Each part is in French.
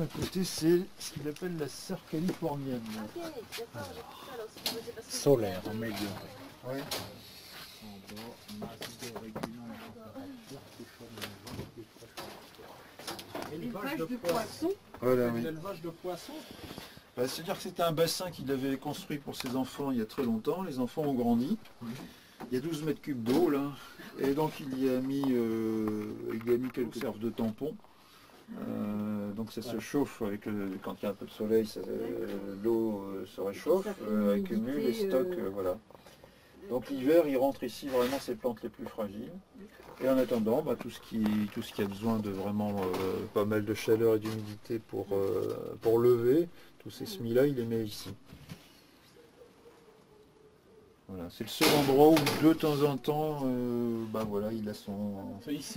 côté, c'est ce qu'il appelle la sœur californienne. Solaire, amélioré. Ouais. Élevage de poissons. Voilà, oui. L'élevage de poissons. Bah, c'est-à-dire que c'était un bassin qu'il avait construit pour ses enfants il y a très longtemps. Les enfants ont grandi. Il y a 12 mètres cubes d'eau là. Et donc il y a mis quelques serves de tampons. Donc ça se chauffe avec quand il y a un peu de soleil, l'eau se réchauffe, accumule et stocke, voilà. Donc l'hiver, il rentre ici vraiment ses plantes les plus fragiles. Et en attendant, bah, tout ce qui a besoin de vraiment pas mal de chaleur et d'humidité pour lever, tous ces semis-là, il les met ici. Voilà, c'est le seul endroit où de temps en temps, bah voilà, il a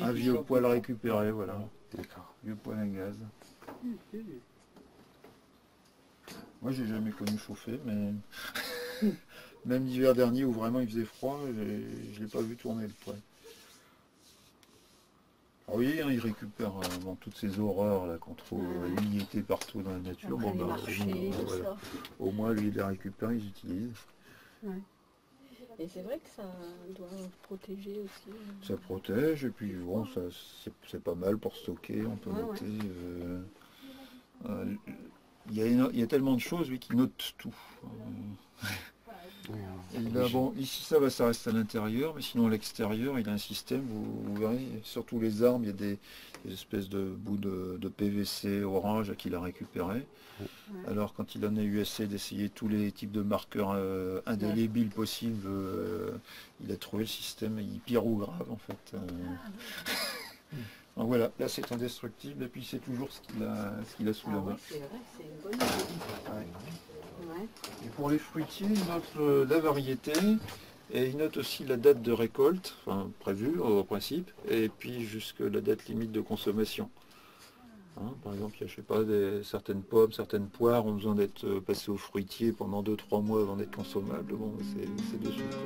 un vieux poêle récupéré, voilà. D'accord. Vieux poêle à gaz. Moi, j'ai jamais connu chauffer, mais même l'hiver dernier où vraiment il faisait froid, je l'ai pas vu tourner le poêle. Alors oui, hein, il récupère bon, toutes ces horreurs là qu'on trouve limité partout dans la nature. Bon, bah, voilà. Au moins, lui, il les récupère, il les utilise. Ouais. Et c'est vrai que ça doit protéger aussi. Ça protège, et puis bon, c'est pas mal pour stocker, on peut noter. Il y a tellement de choses, lui, qui note tout. Et là, bon, ici ça reste à l'intérieur, mais sinon à l'extérieur, il a un système, vous verrez, sur tous les arbres, il y a des espèces de bouts de PVC orange qu'il a récupéré. Alors quand il en a eu assez d'essayer tous les types de marqueurs indélébiles possibles, il a trouvé le système hyperographe en fait. Donc voilà, là c'est indestructible et puis c'est toujours ce qu'il a sous la main. C'est vrai, c'est une bonne idée. Ouais. Et pour les fruitiers, il note la variété et il note aussi la date de récolte, enfin prévue au principe, et puis jusque la date limite de consommation. Hein, par exemple, il y a, je sais pas, certaines pommes, certaines poires ont besoin d'être passées au fruitier pendant 2-3 mois avant d'être consommables. Bon, c'est dessus, quoi.